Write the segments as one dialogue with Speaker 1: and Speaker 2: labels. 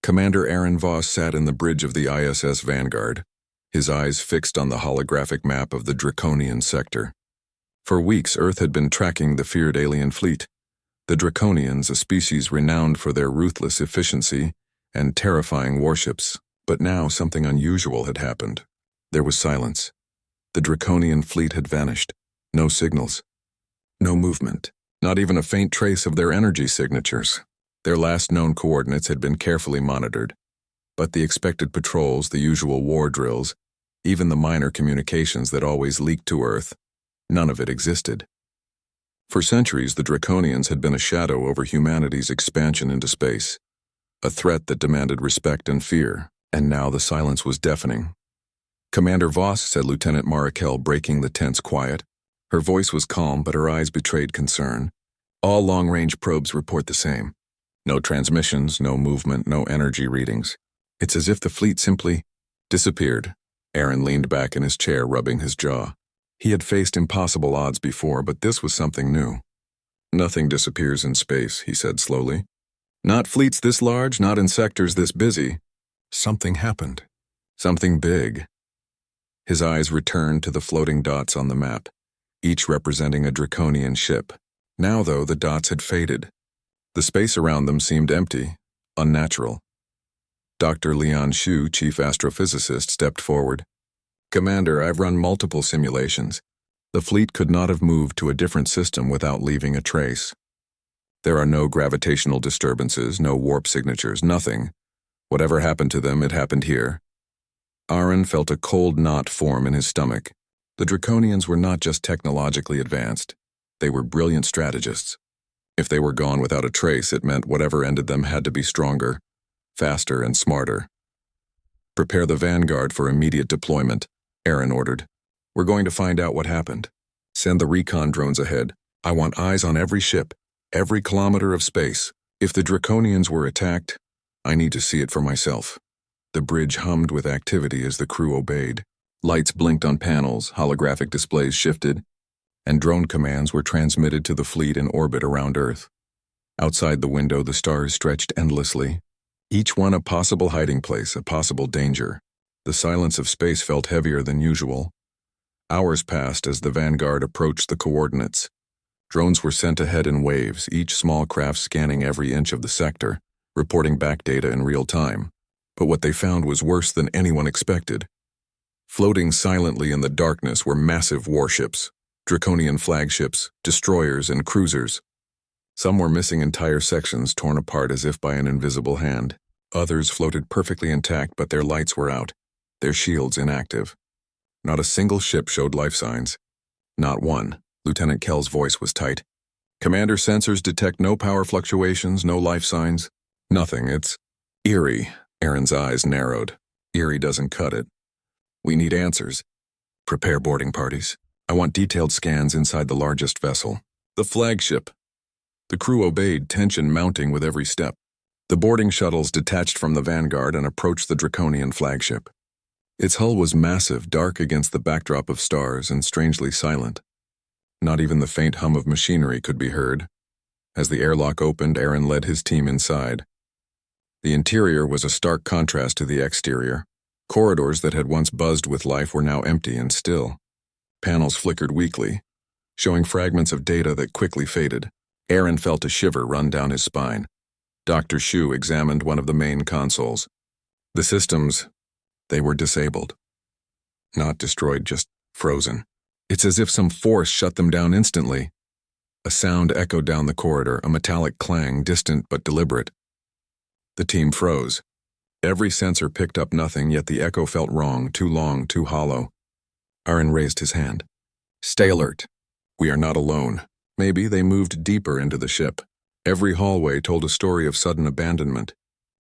Speaker 1: Commander Aaron Voss sat in the bridge of the ISS Vanguard, his eyes fixed on the holographic map of the Draconian sector. For weeks, Earth had been tracking the feared alien fleet. The Draconians, a species renowned for their ruthless efficiency and terrifying warships. But now something unusual had happened. There was silence. The Draconian fleet had vanished. No signals. No movement. Not even a faint trace of their energy signatures. Their last known coordinates had been carefully monitored. But the expected patrols, the usual war drills, even the minor communications that always leaked to Earth, none of it existed. For centuries, the Draconians had been a shadow over humanity's expansion into space, a threat that demanded respect and fear, and now the silence was deafening. "Commander Voss," said Lieutenant Markel, breaking the tense quiet. Her voice was calm, but her eyes betrayed concern. "All long-range probes report the same. No transmissions, no movement, no energy readings. It's as if the fleet simply disappeared." Aaron leaned back in his chair, rubbing his jaw. He had faced impossible odds before, but this was something new. "Nothing disappears in space," he said slowly. "Not fleets this large, not in sectors this busy. Something happened. Something big." His eyes returned to the floating dots on the map, each representing a Draconian ship. Now, though, the dots had faded. The space around them seemed empty, unnatural. Dr. Leon Shu, chief astrophysicist, stepped forward. "Commander, I've run multiple simulations. The fleet could not have moved to a different system without leaving a trace. There are no gravitational disturbances, no warp signatures, nothing. Whatever happened to them, it happened here." Aaron felt a cold knot form in his stomach. The Draconians were not just technologically advanced. They were brilliant strategists. If they were gone without a trace, it meant whatever ended them had to be stronger, faster, and smarter. "Prepare the Vanguard for immediate deployment," Aaron ordered. "We're going to find out what happened. Send the recon drones ahead. I want eyes on every ship, every kilometer of space. If the Draconians were attacked, I need to see it for myself." The bridge hummed with activity as the crew obeyed. Lights blinked on panels, holographic displays shifted, and drone commands were transmitted to the fleet in orbit around Earth. Outside the window, the stars stretched endlessly, each one a possible hiding place, a possible danger. The silence of space felt heavier than usual. Hours passed as the Vanguard approached the coordinates. Drones were sent ahead in waves, each small craft scanning every inch of the sector, reporting back data in real time. But what they found was worse than anyone expected. Floating silently in the darkness were massive warships, Draconian flagships, destroyers, and cruisers. Some were missing entire sections, torn apart as if by an invisible hand. Others floated perfectly intact, but their lights were out, their shields inactive. Not a single ship showed life signs. Not one. Lieutenant Kell's voice was tight. "Commander, sensors detect no power fluctuations, no life signs. Nothing. It's eerie." Aaron's eyes narrowed. "Eerie doesn't cut it. We need answers. Prepare boarding parties. I want detailed scans inside the largest vessel, the flagship." The crew obeyed, tension mounting with every step. The boarding shuttles detached from the Vanguard and approached the Draconian flagship. Its hull was massive, dark against the backdrop of stars, and strangely silent. Not even the faint hum of machinery could be heard. As the airlock opened, Aaron led his team inside. The interior was a stark contrast to the exterior. Corridors that had once buzzed with life were now empty and still. Panels flickered weakly, showing fragments of data that quickly faded. Aaron felt a shiver run down his spine. Dr. Shu examined one of the main consoles. The systems, they were disabled. Not destroyed, just frozen. It's as if some force shut them down instantly. A sound echoed down the corridor, a metallic clang, distant but deliberate. The team froze. Every sensor picked up nothing, yet the echo felt wrong, too long, too hollow. Aaron raised his hand. "Stay alert. We are not alone." Maybe they moved deeper into the ship. Every hallway told a story of sudden abandonment.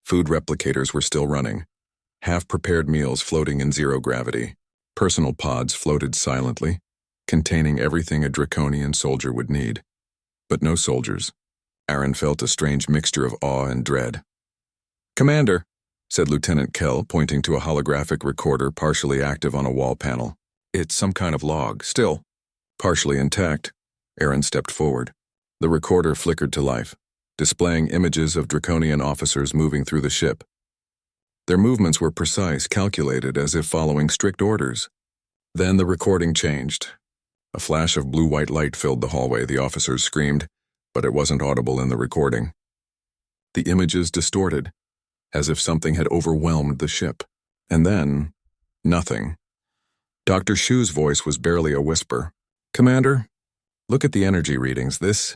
Speaker 1: Food replicators were still running. Half-prepared meals floating in zero gravity. Personal pods floated silently, containing everything a Draconian soldier would need. But no soldiers. Aaron felt a strange mixture of awe and dread. "Commander," said Lieutenant Kell, pointing to a holographic recorder partially active on a wall panel. "It's some kind of log, still partially intact." Aaron stepped forward. The recorder flickered to life, displaying images of Draconian officers moving through the ship, Their movements were precise, calculated, as if following strict orders. Then the recording changed. A flash of blue-white light filled the hallway. The officers screamed, but it wasn't audible in the recording. The images distorted, as if something had overwhelmed the ship. And then, nothing. Dr. Shu's voice was barely a whisper. "Commander, look at the energy readings. This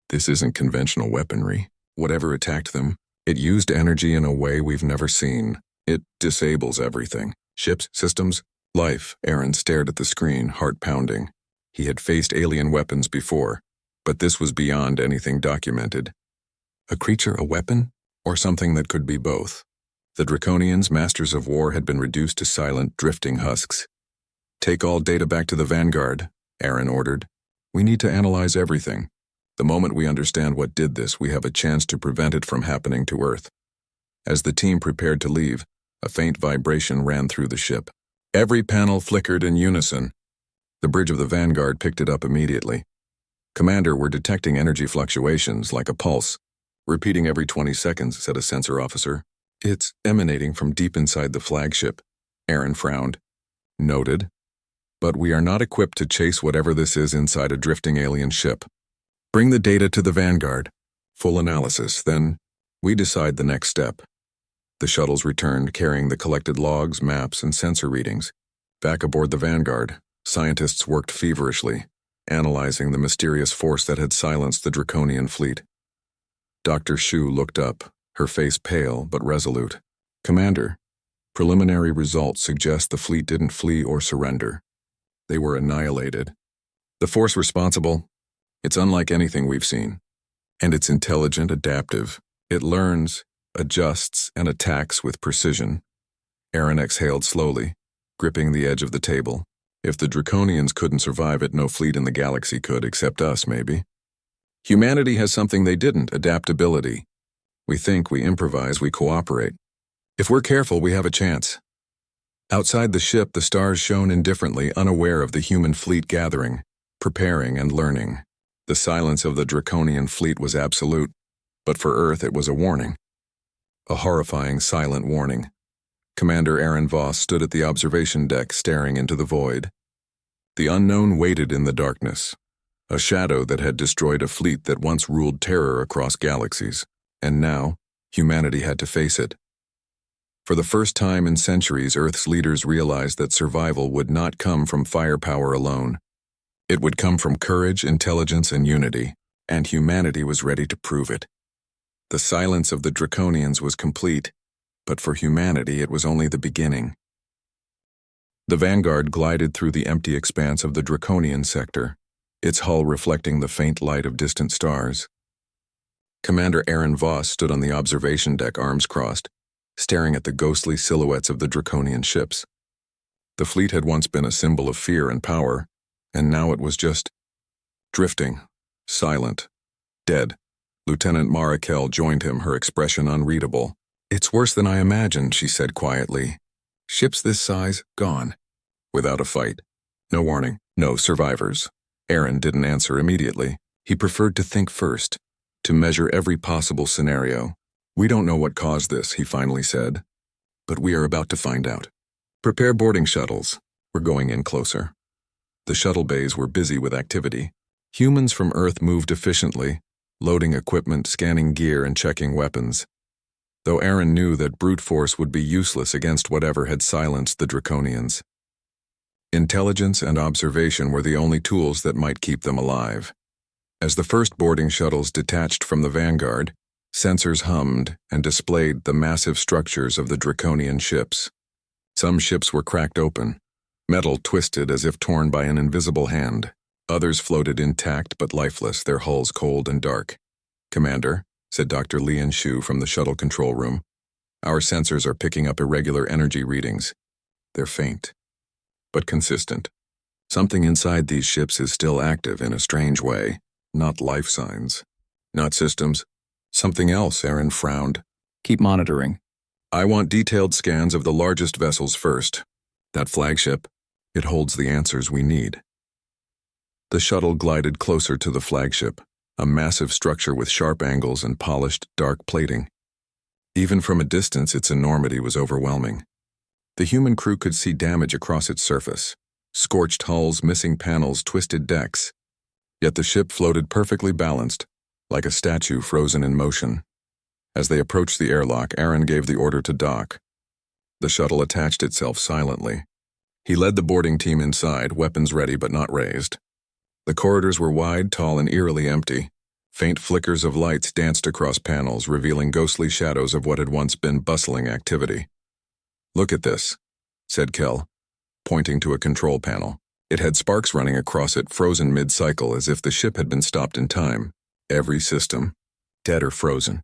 Speaker 1: isn't conventional weaponry. Whatever attacked them, it used energy in a way we've never seen. It disables everything. Ships, systems, life." Aaron stared at the screen, heart pounding. He had faced alien weapons before, but this was beyond anything documented. A creature, a weapon, or something that could be both? The Draconians, masters of war, had been reduced to silent, drifting husks. "Take all data back to the Vanguard," Aaron ordered. "We need to analyze everything. The moment we understand what did this, we have a chance to prevent it from happening to Earth." As the team prepared to leave, a faint vibration ran through the ship. Every panel flickered in unison. The bridge of the Vanguard picked it up immediately. "Commander, we're detecting energy fluctuations, like a pulse. Repeating every 20 seconds, said a sensor officer. "It's emanating from deep inside the flagship." Aaron frowned. "Noted. But we are not equipped to chase whatever this is inside a drifting alien ship. Bring the data to the Vanguard. Full analysis, then we decide the next step." The shuttles returned, carrying the collected logs, maps, and sensor readings. Back aboard the Vanguard, scientists worked feverishly, analyzing the mysterious force that had silenced the Draconian fleet. Dr. Shu looked up, her face pale but resolute. "Commander, preliminary results suggest the fleet didn't flee or surrender. They were annihilated. The force responsible, it's unlike anything we've seen. And it's intelligent, adaptive. It learns, adjusts, and attacks with precision." Aaron exhaled slowly, gripping the edge of the table. If the Draconians couldn't survive it, no fleet in the galaxy could, except us, maybe. Humanity has something they didn't, adaptability. We think, we improvise, we cooperate. If we're careful, we have a chance. Outside the ship, the stars shone indifferently, unaware of the human fleet gathering, preparing and learning. The silence of the Draconian fleet was absolute, but for Earth it was a warning. A horrifying, silent warning. Commander Aaron Voss stood at the observation deck, staring into the void. The unknown waited in the darkness, a shadow that had destroyed a fleet that once ruled terror across galaxies, and now humanity had to face it. For the first time in centuries, Earth's leaders realized that survival would not come from firepower alone. It would come from courage, intelligence, and unity, and humanity was ready to prove it. The silence of the Draconians was complete, but for humanity it was only the beginning. The Vanguard glided through the empty expanse of the Draconian sector, its hull reflecting the faint light of distant stars. Commander Aaron Voss stood on the observation deck, arms crossed, staring at the ghostly silhouettes of the Draconian ships. The fleet had once been a symbol of fear and power, and now it was just drifting, silent, dead. Lieutenant Marakel joined him, her expression unreadable. "It's worse than I imagined," she said quietly. "Ships this size, gone. Without a fight. No warning, no survivors." Aaron didn't answer immediately. He preferred to think first, to measure every possible scenario. "We don't know what caused this," he finally said, "but we are about to find out. Prepare boarding shuttles. We're going in closer." The shuttle bays were busy with activity. Humans from Earth moved efficiently, loading equipment, scanning gear, and checking weapons. Though Aaron knew that brute force would be useless against whatever had silenced the Draconians. Intelligence and observation were the only tools that might keep them alive. As the first boarding shuttles detached from the Vanguard, sensors hummed and displayed the massive structures of the Draconian ships. Some ships were cracked open, metal twisted as if torn by an invisible hand. Others floated intact but lifeless, their hulls cold and dark. "Commander," said Dr. Lian Shu from the shuttle control room, "our sensors are picking up irregular energy readings. They're faint, but consistent. Something inside these ships is still active in a strange way. Not life signs. Not systems. Something else," Aaron frowned. "Keep monitoring. I want detailed scans of the largest vessels first. That flagship, it holds the answers we need." The shuttle glided closer to the flagship, a massive structure with sharp angles and polished, dark plating. Even from a distance, its enormity was overwhelming. The human crew could see damage across its surface: scorched hulls, missing panels, twisted decks. Yet the ship floated perfectly balanced, like a statue frozen in motion. As they approached the airlock, Aaron gave the order to dock. The shuttle attached itself silently. He led the boarding team inside, weapons ready but not raised. The corridors were wide, tall, and eerily empty. Faint flickers of lights danced across panels, revealing ghostly shadows of what had once been bustling activity. "Look at this," said Kell, pointing to a control panel. It had sparks running across it, frozen mid-cycle, as if the ship had been stopped in time. Every system, dead or frozen.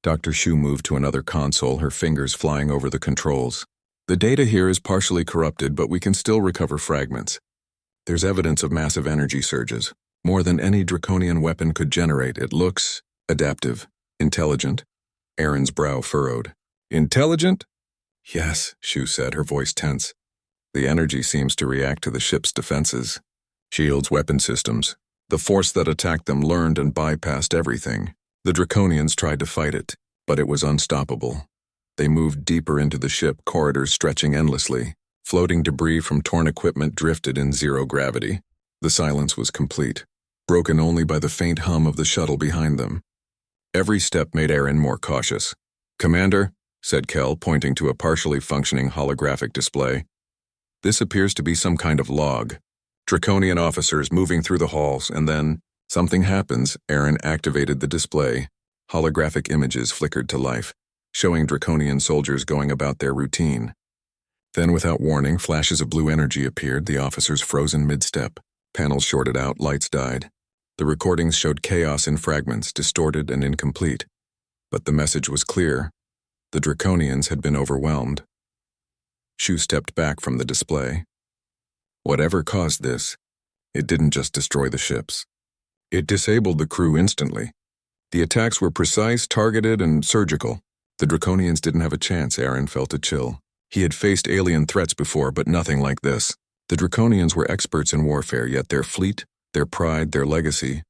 Speaker 1: Dr. Shu moved to another console, her fingers flying over the controls. "The data here is partially corrupted, but we can still recover fragments. There's evidence of massive energy surges, more than any Draconian weapon could generate. It looks adaptive, intelligent." Aaron's brow furrowed. "Intelligent?" "Yes," Shu said, her voice tense. "The energy seems to react to the ship's defenses. Shields, weapon systems. The force that attacked them learned and bypassed everything. The Draconians tried to fight it, but it was unstoppable. They moved deeper into the ship, corridors stretching endlessly. Floating debris from torn equipment drifted in zero gravity. The silence was complete, broken only by the faint hum of the shuttle behind them. Every step made Aaron more cautious. "Commander," said Kell, pointing to a partially functioning holographic display. "This appears to be some kind of log. Draconian officers moving through the halls, and then something happens." Aaron activated the display. Holographic images flickered to life, showing Draconian soldiers going about their routine. Then, without warning, flashes of blue energy appeared, the officers frozen mid-step. Panels shorted out, lights died. The recordings showed chaos in fragments, distorted and incomplete. But the message was clear. The Draconians had been overwhelmed. Shu stepped back from the display. Whatever caused this, it didn't just destroy the ships. It disabled the crew instantly. The attacks were precise, targeted, and surgical. The Draconians didn't have a chance. Aaron felt a chill. He had faced alien threats before, but nothing like this. The Draconians were experts in warfare, yet their fleet, their pride, their legacy,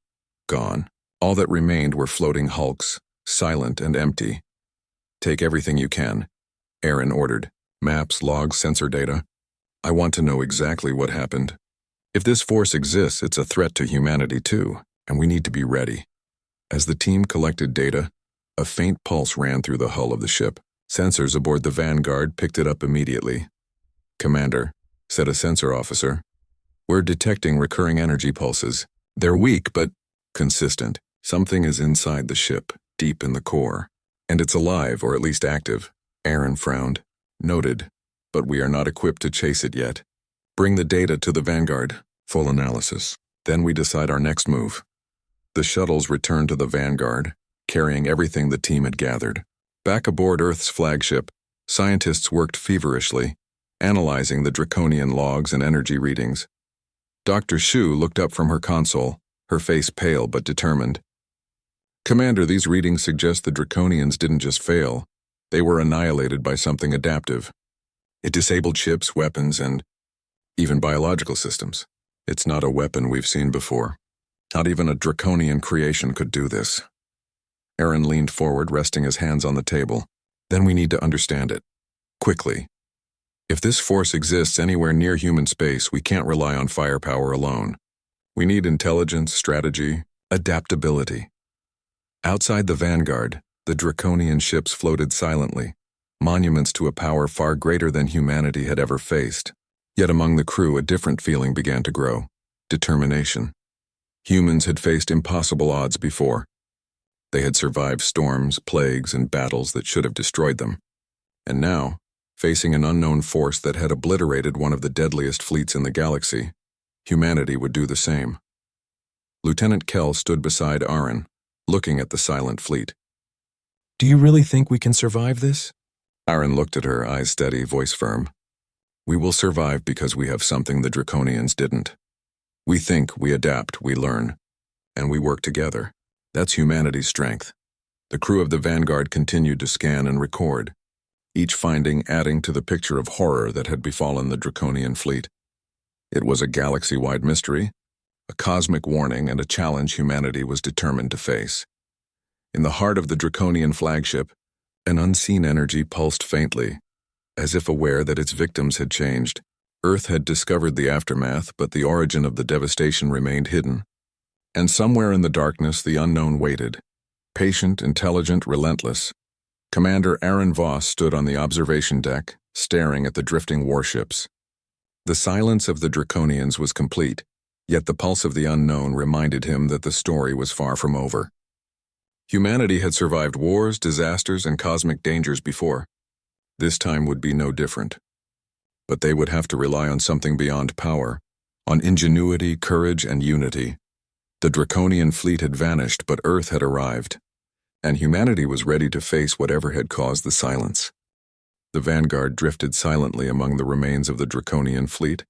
Speaker 1: gone. All that remained were floating hulks, silent and empty. "Take everything you can," Aaron ordered. "Maps, logs, sensor data. I want to know exactly what happened. If this force exists, it's a threat to humanity too, and we need to be ready." As the team collected data, a faint pulse ran through the hull of the ship. Sensors aboard the Vanguard picked it up immediately. "Commander," said a sensor officer, "we're detecting recurring energy pulses. They're weak, but consistent. Something is inside the ship, deep in the core. And it's alive, or at least active." Aaron frowned. "Noted, but we are not equipped to chase it yet. Bring the data to the Vanguard. Full analysis. Then we decide our next move." The shuttles returned to the Vanguard, carrying everything the team had gathered. Back aboard Earth's flagship, scientists worked feverishly, analyzing the Draconian logs and energy readings. Dr. Shu looked up from her console, her face pale but determined. "Commander, these readings suggest the Draconians didn't just fail. They were annihilated by something adaptive. It disabled ships, weapons, and even biological systems. It's not a weapon we've seen before. Not even a Draconian creation could do this." Aaron leaned forward, resting his hands on the table. "Then we need to understand it. Quickly. If this force exists anywhere near human space, we can't rely on firepower alone. We need intelligence, strategy, adaptability." Outside the Vanguard, the Draconian ships floated silently, monuments to a power far greater than humanity had ever faced. Yet among the crew, a different feeling began to grow: determination. Humans had faced impossible odds before. They had survived storms, plagues, and battles that should have destroyed them. And now, facing an unknown force that had obliterated one of the deadliest fleets in the galaxy, humanity would do the same. Lieutenant Kell stood beside Aaron, looking at the silent fleet. "Do you really think we can survive this?" Aaron looked at her, eyes steady, voice firm. "We will survive because we have something the Draconians didn't. We think, we adapt, we learn, and we work together. That's humanity's strength." The crew of the Vanguard continued to scan and record, each finding adding to the picture of horror that had befallen the Draconian fleet. It was a galaxy-wide mystery, a cosmic warning, and a challenge humanity was determined to face. In the heart of the Draconian flagship, An unseen energy pulsed faintly, as if aware that its victims had changed. Earth had discovered the aftermath, but the origin of the devastation remained hidden. And somewhere in the darkness, the unknown waited. Patient, intelligent, relentless. Commander Aaron Voss stood on the observation deck, staring at the drifting warships. The silence of the Draconians was complete, yet the pulse of the unknown reminded him that the story was far from over. Humanity had survived wars, disasters, and cosmic dangers before. This time would be no different. But they would have to rely on something beyond power, on ingenuity, courage, and unity. The Draconian fleet had vanished, but Earth had arrived, and humanity was ready to face whatever had caused the silence. The Vanguard drifted silently among the remains of the Draconian fleet,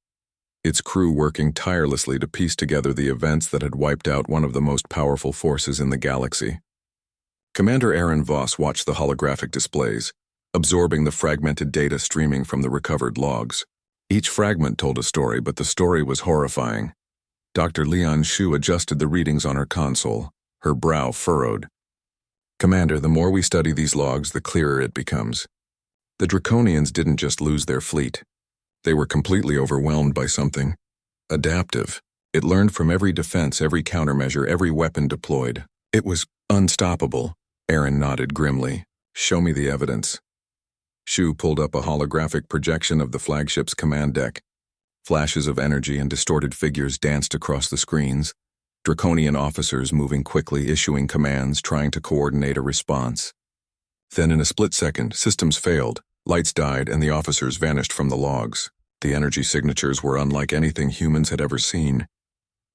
Speaker 1: its crew working tirelessly to piece together the events that had wiped out one of the most powerful forces in the galaxy. Commander Aaron Voss watched the holographic displays, absorbing the fragmented data streaming from the recovered logs. Each fragment told a story, but the story was horrifying. Dr. Leon Shu adjusted the readings on her console, her brow furrowed. "Commander, the more we study these logs, the clearer it becomes. The Draconians didn't just lose their fleet. They were completely overwhelmed by something adaptive. It learned from every defense, every countermeasure, every weapon deployed. It was unstoppable." Aaron nodded grimly. "Show me the evidence." Shu pulled up a holographic projection of the flagship's command deck. Flashes of energy and distorted figures danced across the screens, Draconian officers moving quickly, issuing commands, trying to coordinate a response. Then in a split second, systems failed, lights died, and the officers vanished from the logs. The energy signatures were unlike anything humans had ever seen.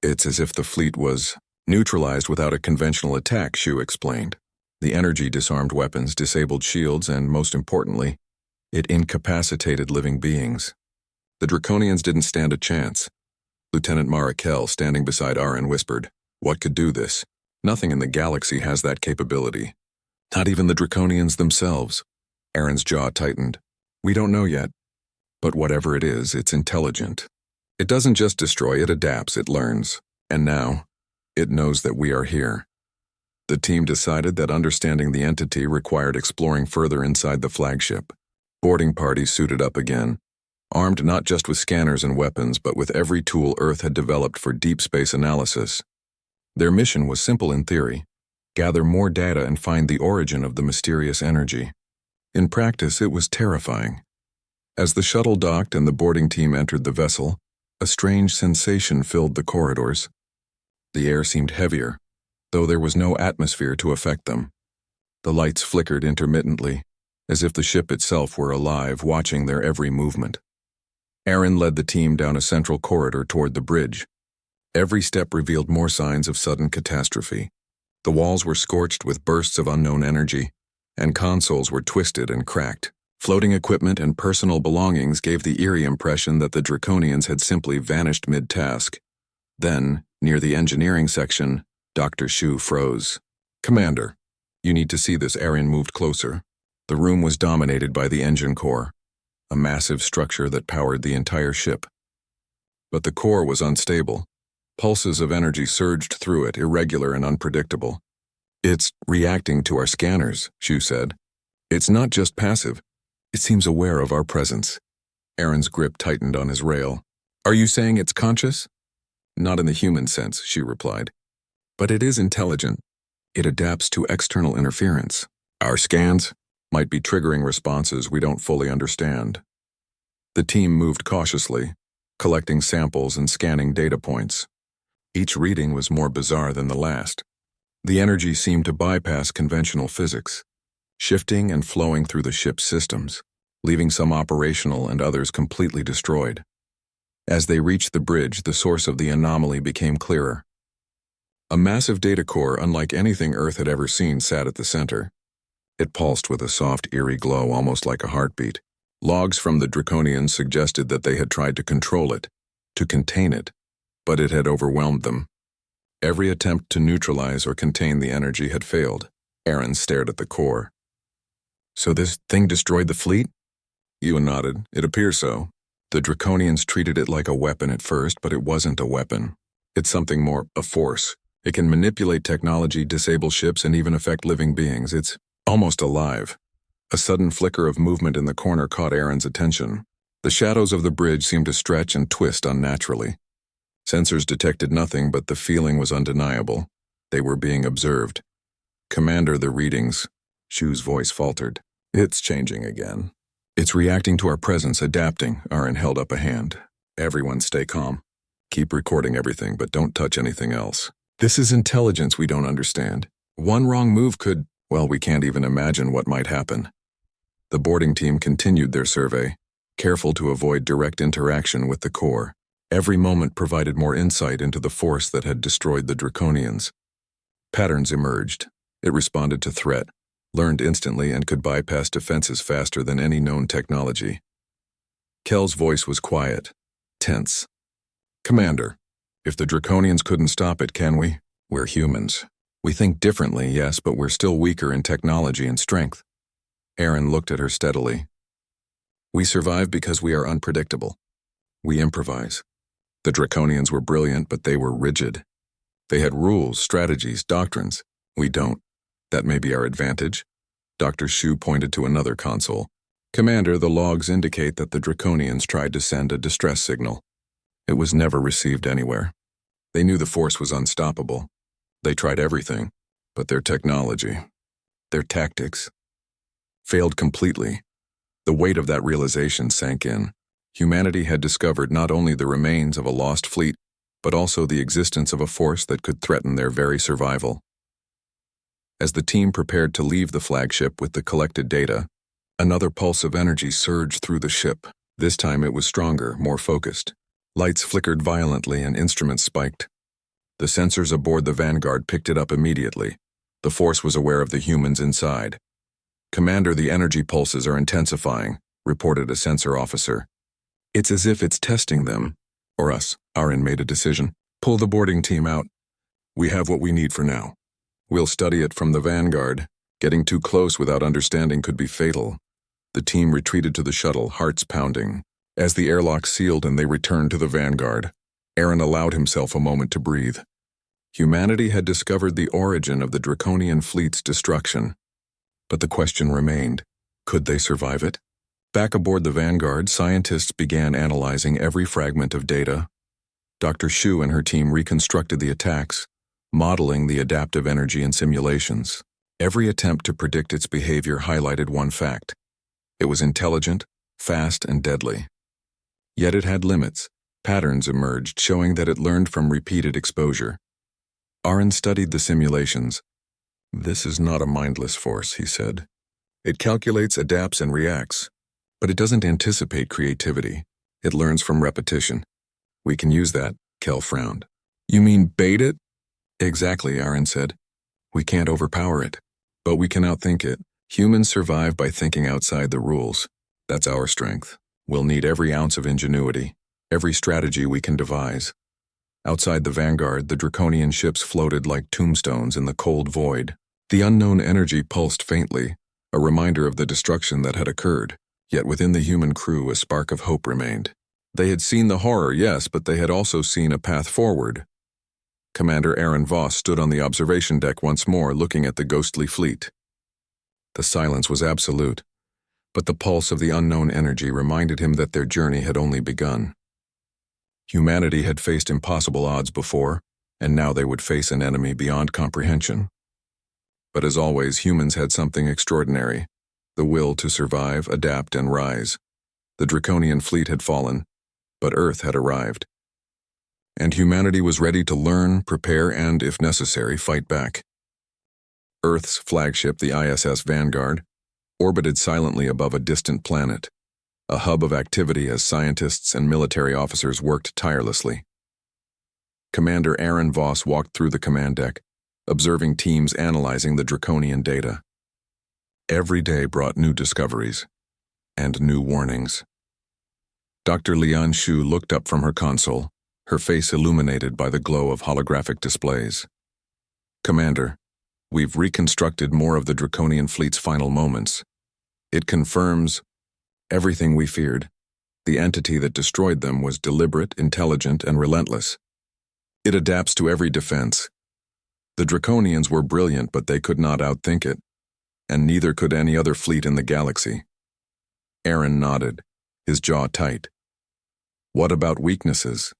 Speaker 1: "It's as if the fleet was neutralized without a conventional attack," Shu explained. "The energy disarmed weapons, disabled shields, and most importantly, it incapacitated living beings." The Draconians didn't stand a chance. Lieutenant Marakel, standing beside Aaron, whispered, "What could do this? Nothing in the galaxy has that capability. Not even the Draconians themselves." Aaron's jaw tightened. "We don't know yet. But whatever it is, it's intelligent. It doesn't just destroy, it adapts, it learns. And now, it knows that we are here." The team decided that understanding the entity required exploring further inside the flagship. Boarding parties suited up again, armed not just with scanners and weapons, but with every tool Earth had developed for deep space analysis. Their mission was simple in theory: gather more data and find the origin of the mysterious energy. In practice, it was terrifying. As the shuttle docked and the boarding team entered the vessel, a strange sensation filled the corridors. The air seemed heavier, though there was no atmosphere to affect them. The lights flickered intermittently, as if the ship itself were alive, watching their every movement. Aaron led the team down a central corridor toward the bridge. Every step revealed more signs of sudden catastrophe. The walls were scorched with bursts of unknown energy, and consoles were twisted and cracked. Floating equipment and personal belongings gave the eerie impression that the Draconians had simply vanished mid-task. Then, near the engineering section, Dr. Shu froze. "Commander, you need to see this." Aaron moved closer. The room was dominated by the engine core, a massive structure that powered the entire ship. But the core was unstable. Pulses of energy surged through it, irregular and unpredictable. "It's reacting to our scanners," Shu said. "It's not just passive. It seems aware of our presence." Aaron's grip tightened on his rail. "Are you saying it's conscious?" "Not in the human sense," she replied. "But it is intelligent. It adapts to external interference. Our scans might be triggering responses we don't fully understand." The team moved cautiously, collecting samples and scanning data points. Each reading was more bizarre than the last. The energy seemed to bypass conventional physics, shifting and flowing through the ship's systems, leaving some operational and others completely destroyed. As they reached the bridge, the source of the anomaly became clearer. A massive data core unlike anything Earth had ever seen sat at the center. It pulsed with a soft, eerie glow, almost like a heartbeat. Logs from the Draconians suggested that they had tried to control it, to contain it, but it had overwhelmed them. Every attempt to neutralize or contain the energy had failed. Aaron stared at the core. "So this thing destroyed the fleet?" Ewan nodded. "It appears so. The Draconians treated it like a weapon at first, but it wasn't a weapon. It's something more, a force. It can manipulate technology, disable ships, and even affect living beings. It's almost alive." A sudden flicker of movement in the corner caught Aaron's attention. The shadows of the bridge seemed to stretch and twist unnaturally. Sensors detected nothing, but the feeling was undeniable. They were being observed. "Commander, the readings." Shu's voice faltered. "It's changing again. It's reacting to our presence, adapting." Aaron held up a hand. "Everyone stay calm. Keep recording everything, but don't touch anything else. This is intelligence we don't understand. One wrong move could, well, we can't even imagine what might happen." The boarding team continued their survey, careful to avoid direct interaction with the core. Every moment provided more insight into the force that had destroyed the Draconians. Patterns emerged. It responded to threat, learned instantly, and could bypass defenses faster than any known technology. Kel's voice was quiet, tense. "Commander, if the Draconians couldn't stop it, can we? We're humans. We think differently, yes, but we're still weaker in technology and strength." Aaron looked at her steadily. "We survive because we are unpredictable. We improvise. The Draconians were brilliant, but they were rigid. They had rules, strategies, doctrines. We don't. That may be our advantage." Dr. Shu pointed to another console. "Commander, the logs indicate that the Draconians tried to send a distress signal. It was never received anywhere. They knew the force was unstoppable. They tried everything, but their technology, their tactics, failed completely." The weight of that realization sank in. Humanity had discovered not only the remains of a lost fleet, but also the existence of a force that could threaten their very survival. As the team prepared to leave the flagship with the collected data, another pulse of energy surged through the ship. This time it was stronger, more focused. Lights flickered violently and instruments spiked. The sensors aboard the Vanguard picked it up immediately. The force was aware of the humans inside. "Commander, the energy pulses are intensifying," reported a sensor officer. "It's as if it's testing them. Or us." Aaron made a decision. "Pull the boarding team out. We have what we need for now. We'll study it from the Vanguard. Getting too close without understanding could be fatal." The team retreated to the shuttle, hearts pounding. As the airlock sealed and they returned to the Vanguard, Aaron allowed himself a moment to breathe. Humanity had discovered the origin of the Draconian fleet's destruction. But the question remained, could they survive it? Back aboard the Vanguard, scientists began analyzing every fragment of data. Dr. Shu and her team reconstructed the attacks, modeling the adaptive energy in simulations. Every attempt to predict its behavior highlighted one fact. It was intelligent, fast, and deadly. Yet it had limits. Patterns emerged, showing that it learned from repeated exposure. Aaron studied the simulations. "This is not a mindless force," he said. "It calculates, adapts, and reacts. But it doesn't anticipate creativity. It learns from repetition. We can use that," Kel frowned. "You mean bait it?" "Exactly," Aaron said. "We can't overpower it, but we can outthink it. Humans survive by thinking outside the rules. That's our strength. We'll need every ounce of ingenuity, every strategy we can devise." Outside the Vanguard, the Draconian ships floated like tombstones in the cold void. The unknown energy pulsed faintly, a reminder of the destruction that had occurred. Yet within the human crew, a spark of hope remained. They had seen the horror, yes, but they had also seen a path forward. Commander Aaron Voss stood on the observation deck once more, looking at the ghostly fleet. The silence was absolute, but the pulse of the unknown energy reminded him that their journey had only begun. Humanity had faced impossible odds before, and now they would face an enemy beyond comprehension. But as always, humans had something extraordinary: the will to survive, adapt, and rise. The Draconian fleet had fallen, but Earth had arrived. And humanity was ready to learn, prepare, and, if necessary, fight back. Earth's flagship, the ISS Vanguard, orbited silently above a distant planet, a hub of activity as scientists and military officers worked tirelessly. Commander Aaron Voss walked through the command deck, observing teams analyzing the Draconian data. Every day brought new discoveries and new warnings. Dr. Lian Shu looked up from her console, her face illuminated by the glow of holographic displays. "Commander, we've reconstructed more of the Draconian fleet's final moments. It confirms everything we feared. The entity that destroyed them was deliberate, intelligent, and relentless. It adapts to every defense. The Draconians were brilliant, but they could not outthink it. and neither could any other fleet in the galaxy. Aaron nodded, his jaw tight. What about weaknesses?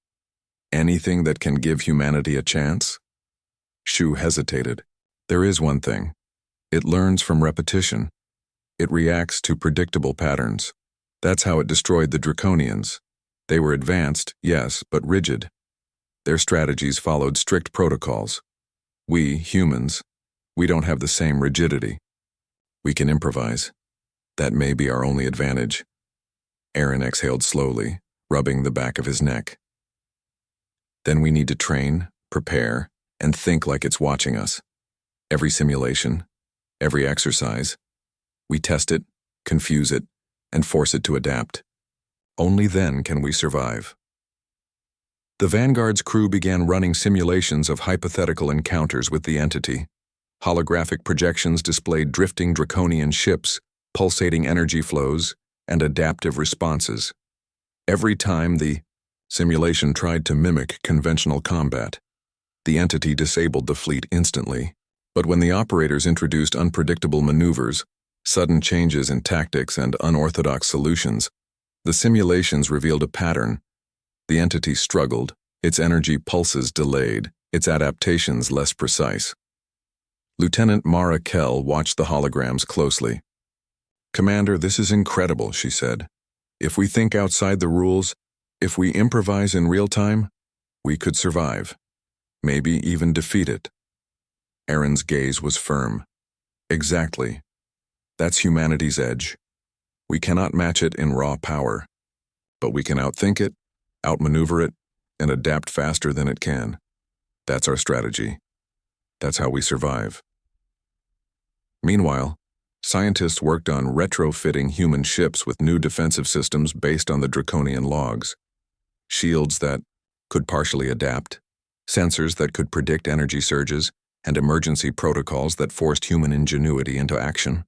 Speaker 1: Anything that can give humanity a chance? Shu hesitated. There is one thing. It learns from repetition. It reacts to predictable patterns. That's how it destroyed the Draconians. They were advanced, yes, but rigid. Their strategies followed strict protocols. We, humans, we don't have the same rigidity. We can improvise. That may be our only advantage. Aaron exhaled slowly, rubbing the back of his neck. Then we need to train, prepare, and think like it's watching us. Every simulation, every exercise, we test it, confuse it, and force it to adapt. Only then can we survive. The Vanguard's crew began running simulations of hypothetical encounters with the entity. Holographic projections displayed drifting Draconian ships, pulsating energy flows, and adaptive responses. Every time the simulation tried to mimic conventional combat, the entity disabled the fleet instantly. But when the operators introduced unpredictable maneuvers, sudden changes in tactics, and unorthodox solutions, the simulations revealed a pattern. The entity struggled, its energy pulses delayed, its adaptations less precise. Lieutenant Mara Kell watched the holograms closely. "Commander, this is incredible," she said. "If we think outside the rules, if we improvise in real time, we could survive, maybe even defeat it." Aaron's gaze was firm. Exactly. That's humanity's edge. We cannot match it in raw power, but we can outthink it, outmaneuver it, and adapt faster than it can. That's our strategy. That's how we survive. Meanwhile, scientists worked on retrofitting human ships with new defensive systems based on the Draconian logs. Shields that could partially adapt, sensors that could predict energy surges, and emergency protocols that forced human ingenuity into action.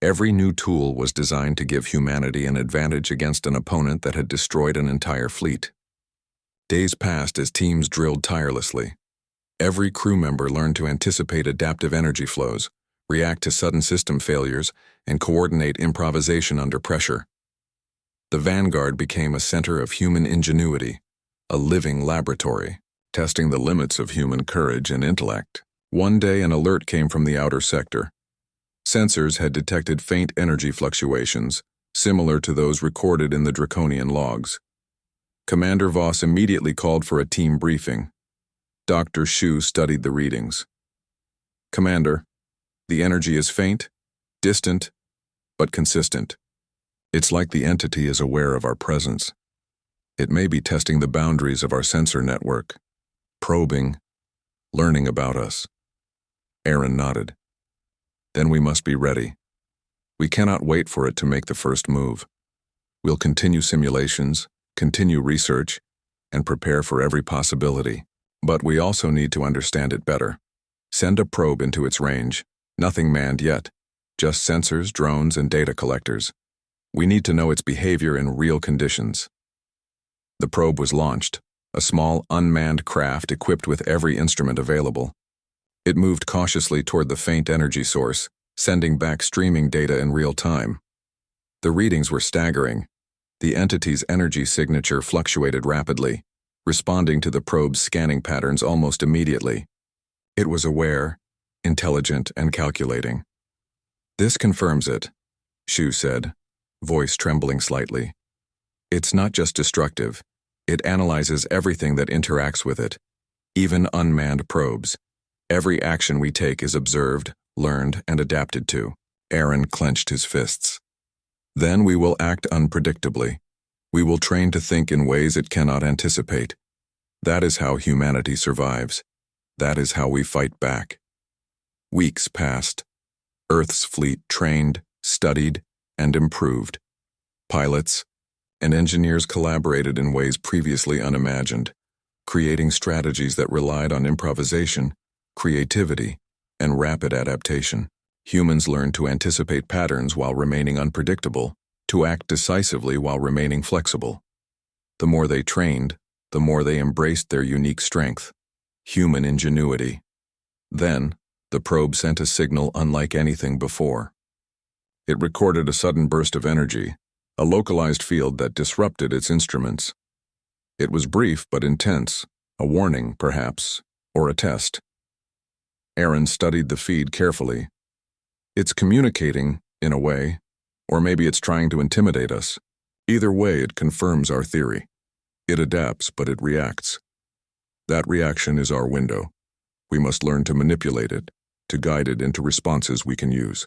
Speaker 1: Every new tool was designed to give humanity an advantage against an opponent that had destroyed an entire fleet. Days passed as teams drilled tirelessly. Every crew member learned to anticipate adaptive energy flows, react to sudden system failures, and coordinate improvisation under pressure. The Vanguard became a center of human ingenuity, a living laboratory, testing the limits of human courage and intellect. One day an alert came from the outer sector. Sensors had detected faint energy fluctuations, similar to those recorded in the Draconian logs. Commander Voss immediately called for a team briefing. Dr. Shu studied the readings. "Commander, the energy is faint, distant, but consistent. It's like the entity is aware of our presence. It may be testing the boundaries of our sensor network, probing, learning about us." Aaron nodded. "Then we must be ready. We cannot wait for it to make the first move. We'll continue simulations, continue research, and prepare for every possibility. But we also need to understand it better. Send a probe into its range. Nothing manned yet, just sensors, drones, and data collectors. We need to know its behavior in real conditions." The probe was launched, a small, unmanned craft equipped with every instrument available. It moved cautiously toward the faint energy source, sending back streaming data in real time. The readings were staggering. The entity's energy signature fluctuated rapidly, responding to the probe's scanning patterns almost immediately. It was aware, intelligent, and calculating. "This confirms it," Shu said, voice trembling slightly. "It's not just destructive. It analyzes everything that interacts with it, even unmanned probes. Every action we take is observed, learned, and adapted to." Aaron clenched his fists. "Then we will act unpredictably. We will train to think in ways it cannot anticipate. That is how humanity survives. That is how we fight back." Weeks passed. Earth's fleet trained, studied, and improved. Pilots and engineers collaborated in ways previously unimagined, creating strategies that relied on improvisation, creativity, and rapid adaptation. Humans learned to anticipate patterns while remaining unpredictable, to act decisively while remaining flexible. The more they trained, the more they embraced their unique strength, human ingenuity. Then, The probe sent a signal unlike anything before. It recorded a sudden burst of energy, a localized field that disrupted its instruments. It was brief but intense, a warning, perhaps, or a test. Aaron studied the feed carefully. It's communicating, in a way, or maybe it's trying to intimidate us. Either way, it confirms our theory. It adapts, but it reacts. That reaction is our window. We must learn to manipulate it, to guide it into responses we can use.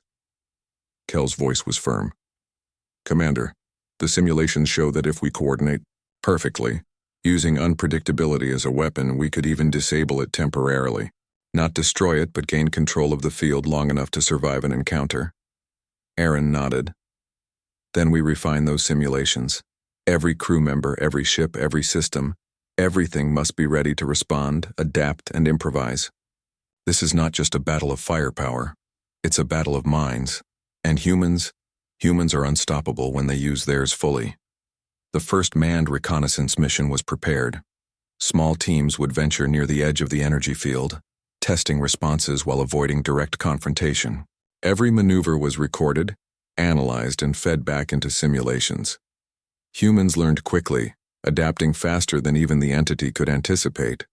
Speaker 1: Kel's voice was firm. Commander, the simulations show that if we coordinate perfectly, using unpredictability as a weapon, we could even disable it temporarily. Not destroy it, but gain control of the field long enough to survive an encounter. Aaron nodded. Then we refine those simulations. Every crew member, every ship, every system, everything must be ready to respond, adapt, and improvise. This is not just a battle of firepower. It's a battle of minds. And humans are unstoppable when they use theirs fully. The first manned reconnaissance mission was prepared. Small teams would venture near the edge of the energy field, testing responses while avoiding direct confrontation. Every maneuver was recorded, analyzed, and fed back into simulations. Humans learned quickly, adapting faster than even the entity could anticipate.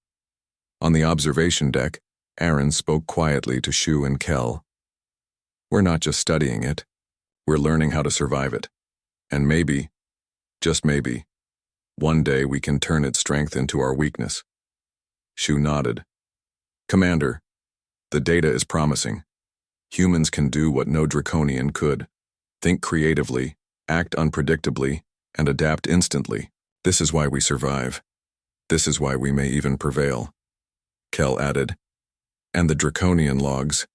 Speaker 1: On the observation deck, Aaron spoke quietly to Shu and Kel. We're not just studying it, we're learning how to survive it. And maybe, just maybe, one day we can turn its strength into our weakness. Shu nodded. Commander, the data is promising. Humans can do what no Draconian could. Think creatively, act unpredictably, and adapt instantly. This is why we survive. This is why we may even prevail. Kel added. And the Draconian logs.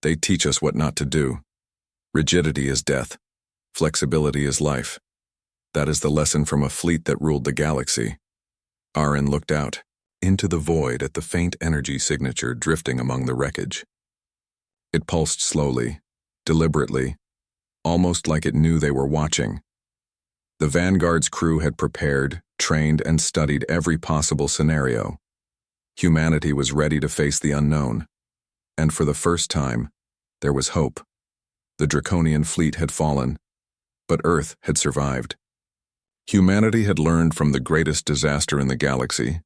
Speaker 1: They teach us what not to do. Rigidity is death. Flexibility is life. That is the lesson from a fleet that ruled the galaxy. Aaron looked out, into the void at the faint energy signature drifting among the wreckage. It pulsed slowly, deliberately, almost like it knew they were watching. The Vanguard's crew had prepared, trained, and studied every possible scenario. Humanity was ready to face the unknown. And for the first time, there was hope. The Draconian fleet had fallen, but Earth had survived. Humanity had learned from the greatest disaster in the galaxy,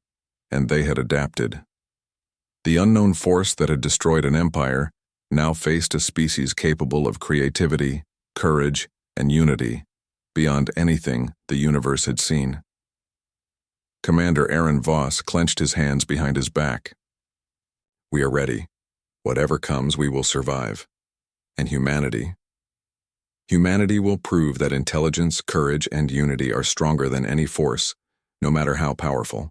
Speaker 1: and they had adapted. The unknown force that had destroyed an empire now faced a species capable of creativity, courage, and unity beyond anything the universe had seen. Commander Aaron Voss clenched his hands behind his back. We are ready. Whatever comes, we will survive. And humanity will prove that intelligence, courage, and unity are stronger than any force, no matter how powerful.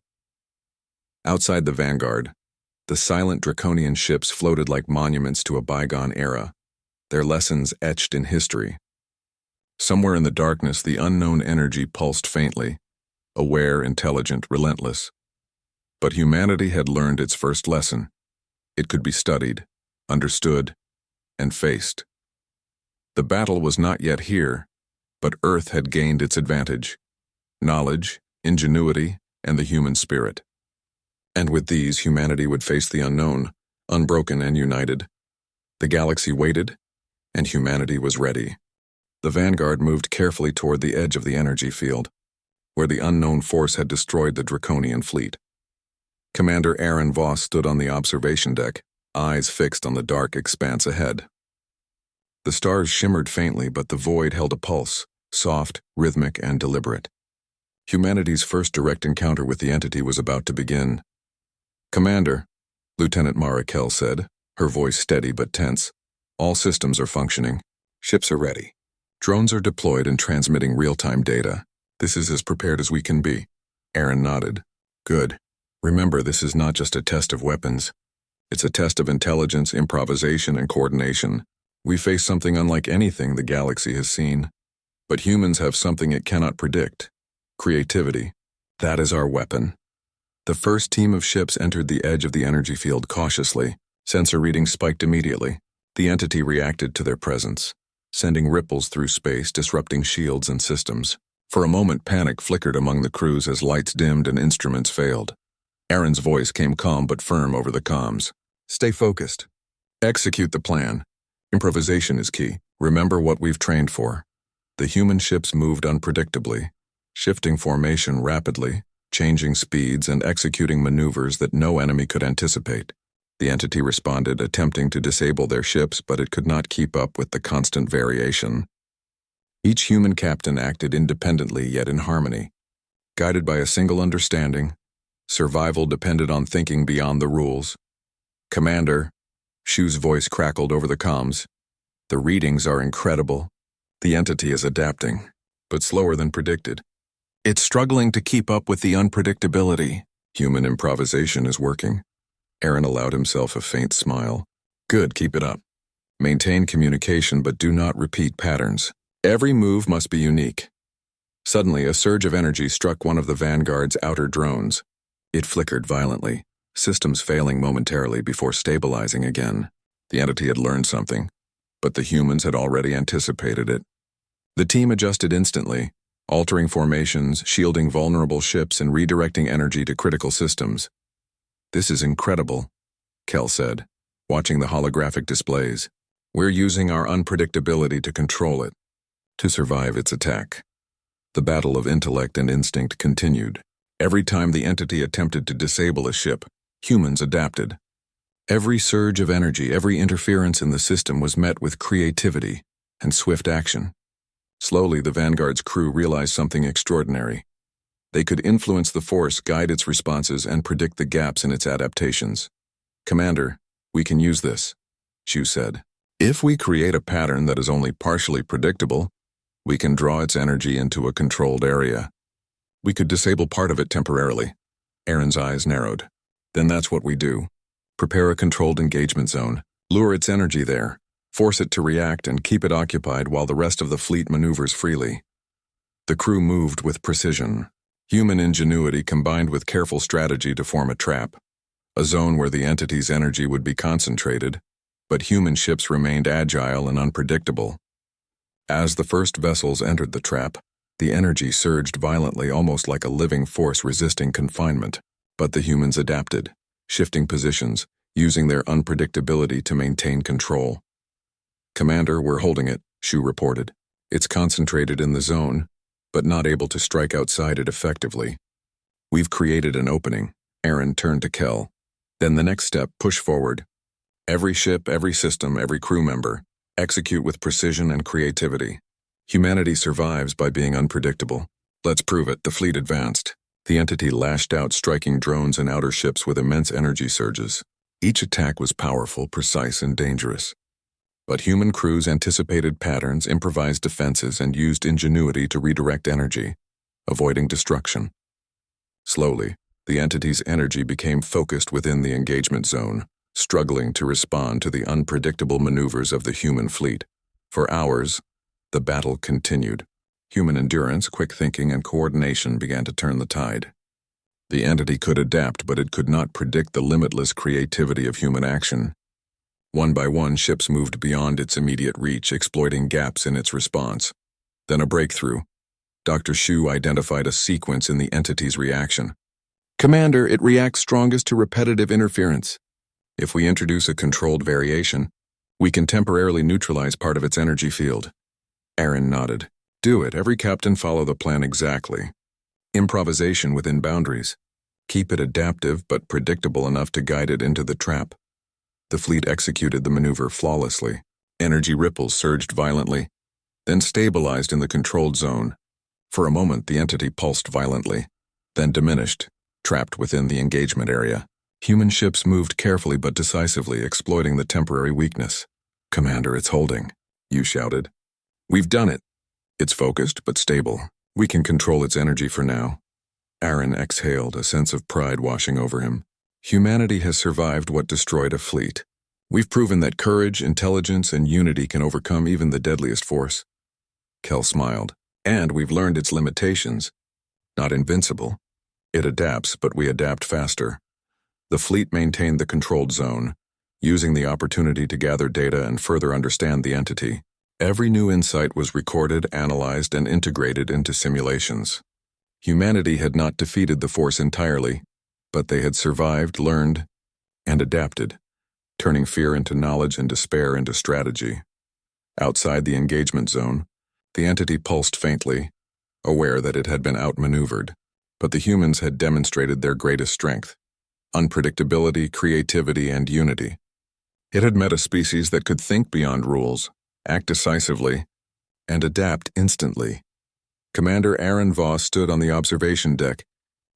Speaker 1: Outside the Vanguard, the silent Draconian ships floated like monuments to a bygone era, their lessons etched in history. Somewhere in the darkness, the unknown energy pulsed faintly, aware, intelligent, relentless. But humanity had learned its first lesson. It could be studied, understood, and faced. The battle was not yet here, but Earth had gained its advantage: knowledge, ingenuity, and the human spirit. And with these, humanity would face the unknown, unbroken and united. The galaxy waited, and humanity was ready. The Vanguard moved carefully toward the edge of the energy field, where the unknown force had destroyed the Draconian fleet. Commander Aaron Voss stood on the observation deck, eyes fixed on the dark expanse ahead. The stars shimmered faintly, but the void held a pulse, soft, rhythmic, and deliberate. Humanity's first direct encounter with the entity was about to begin. Commander, Lieutenant Mara Kel said, her voice steady but tense. All systems are functioning. Ships are ready. Drones are deployed and transmitting real-time data. This is as prepared as we can be. Aaron nodded. Good. Remember, this is not just a test of weapons. It's a test of intelligence, improvisation, and coordination. We face something unlike anything the galaxy has seen. But humans have something it cannot predict: creativity. That is our weapon. The first team of ships entered the edge of the energy field cautiously. Sensor readings spiked immediately. The entity reacted to their presence, sending ripples through space, disrupting shields and systems. For a moment, panic flickered among the crews as lights dimmed and instruments failed. Aaron's voice came calm but firm over the comms. Stay focused. Execute the plan. Improvisation is key. Remember what we've trained for. The human ships moved unpredictably, shifting formation rapidly, changing speeds and executing maneuvers that no enemy could anticipate. The entity responded, attempting to disable their ships, but it could not keep up with the constant variation. Each human captain acted independently yet in harmony. Guided by a single understanding, survival depended on thinking beyond the rules. Commander, Shu's voice crackled over the comms. The readings are incredible. The entity is adapting, but slower than predicted. It's struggling to keep up with the unpredictability. Human improvisation is working. Aaron allowed himself a faint smile. Good, keep it up. Maintain communication, but do not repeat patterns. Every move must be unique. Suddenly, a surge of energy struck one of the Vanguard's outer drones. It flickered violently, systems failing momentarily before stabilizing again. The entity had learned something, but the humans had already anticipated it. The team adjusted instantly, altering formations, shielding vulnerable ships, and redirecting energy to critical systems. This is incredible, Kel said, watching the holographic displays. We're using our unpredictability to control it, to survive its attack. The battle of intellect and instinct continued. Every time the entity attempted to disable a ship, humans adapted. Every surge of energy, every interference in the system was met with creativity and swift action. Slowly, the Vanguard's crew realized something extraordinary. They could influence the Force, guide its responses, and predict the gaps in its adaptations. Commander, we can use this, Shu said. If we create a pattern that is only partially predictable, we can draw its energy into a controlled area. We could disable part of it temporarily. Aaron's eyes narrowed. Then that's what we do. Prepare a controlled engagement zone. Lure its energy there. Force it to react and keep it occupied while the rest of the fleet maneuvers freely. The crew moved with precision. Human ingenuity combined with careful strategy to form a trap. A zone where the entity's energy would be concentrated, but human ships remained agile and unpredictable. As the first vessels entered the trap, the energy surged violently, almost like a living force resisting confinement. But the humans adapted, shifting positions, using their unpredictability to maintain control. Commander, we're holding it, Shu reported. It's concentrated in the zone, but not able to strike outside it effectively. We've created an opening. Aaron turned to Kel. Then the next step, push forward. Every ship, every system, every crew member, execute with precision and creativity. Humanity survives by being unpredictable. Let's prove it. The fleet advanced. The entity lashed out, striking drones and outer ships with immense energy surges. Each attack was powerful, precise, and dangerous. But human crews anticipated patterns, improvised defenses, and used ingenuity to redirect energy, avoiding destruction. Slowly, the entity's energy became focused within the engagement zone, struggling to respond to the unpredictable maneuvers of the human fleet. For hours, the battle continued. Human endurance, quick thinking, and coordination began to turn the tide. The entity could adapt, but it could not predict the limitless creativity of human action. One by one, ships moved beyond its immediate reach, exploiting gaps in its response. Then a breakthrough. Dr. Shu identified a sequence in the entity's reaction. Commander, it reacts strongest to repetitive interference. If we introduce a controlled variation, we can temporarily neutralize part of its energy field. Aaron nodded. Do it. Every captain follow the plan exactly. Improvisation within boundaries. Keep it adaptive but predictable enough to guide it into the trap. The fleet executed the maneuver flawlessly. Energy ripples surged violently, then stabilized in the controlled zone. For a moment, the entity pulsed violently, then diminished, trapped within the engagement area. Human ships moved carefully but decisively, exploiting the temporary weakness. Commander, it's holding, you shouted. We've done it. It's focused but stable. We can control its energy for now. Aaron exhaled, a sense of pride washing over him. Humanity has survived what destroyed a fleet. We've proven that courage, intelligence, and unity can overcome even the deadliest force. Kel smiled. And we've learned its limitations. Not invincible. It adapts, but we adapt faster. The fleet maintained the controlled zone, using the opportunity to gather data and further understand the entity. Every new insight was recorded, analyzed, and integrated into simulations. Humanity had not defeated the force entirely, but they had survived, learned, and adapted. turning fear into knowledge and despair into strategy. Outside the engagement zone, the entity pulsed faintly, aware that it had been outmaneuvered, but the humans had demonstrated their greatest strength: unpredictability, creativity, and unity. It had met a species that could think beyond rules, act decisively, and adapt instantly. Commander Aaron Voss stood on the observation deck,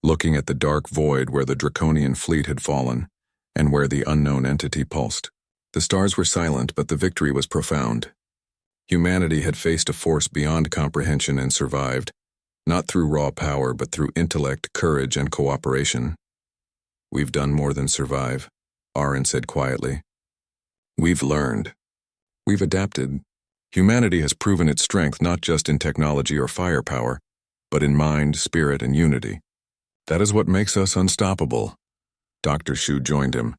Speaker 1: looking at the dark void where the Draconian fleet had fallen, and where the unknown entity pulsed. The stars were silent, but the victory was profound. Humanity had faced a force beyond comprehension and survived, not through raw power, but through intellect, courage, and cooperation. "We've done more than survive," Aaron said quietly. "We've learned. We've adapted. Humanity has proven its strength not just in technology or firepower, but in mind, spirit, and unity. That is what makes us unstoppable." Dr. Shu joined him,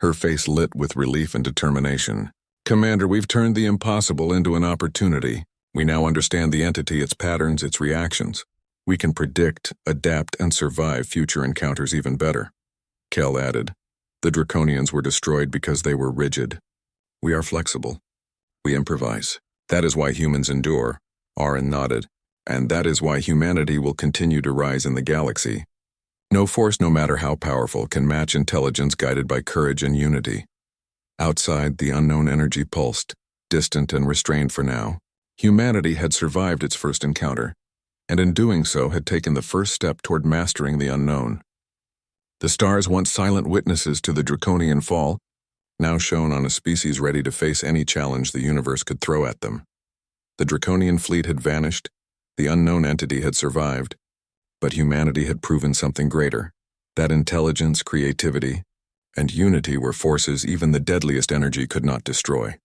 Speaker 1: her face lit with relief and determination. "Commander, we've turned the impossible into an opportunity. We now understand the entity, its patterns, its reactions. We can predict, adapt, and survive future encounters even better." Kel added, "The Draconians were destroyed because they were rigid. We are flexible. We improvise. That is why humans endure." Aaron nodded. "And that is why humanity will continue to rise in the galaxy. No force, no matter how powerful, can match intelligence guided by courage and unity." Outside, the unknown energy pulsed, distant and restrained for now. Humanity had survived its first encounter, and in doing so had taken the first step toward mastering the unknown. The stars, once silent witnesses to the Draconian fall, now shone on a species ready to face any challenge the universe could throw at them. The Draconian fleet had vanished, the unknown entity had survived, but humanity had proven something greater: that intelligence, creativity, and unity were forces even the deadliest energy could not destroy.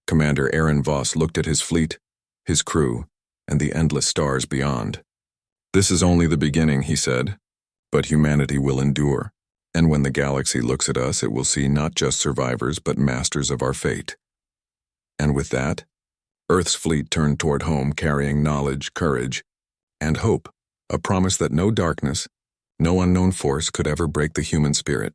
Speaker 1: Commander Aaron Voss looked at his fleet, his crew, and the endless stars beyond. "This is only the beginning," he said, "but humanity will endure. And when the galaxy looks at us, it will see not just survivors, but masters of our fate." And with that, Earth's fleet turned toward home, carrying knowledge, courage, and hope, a promise that no darkness, no unknown force could ever break the human spirit.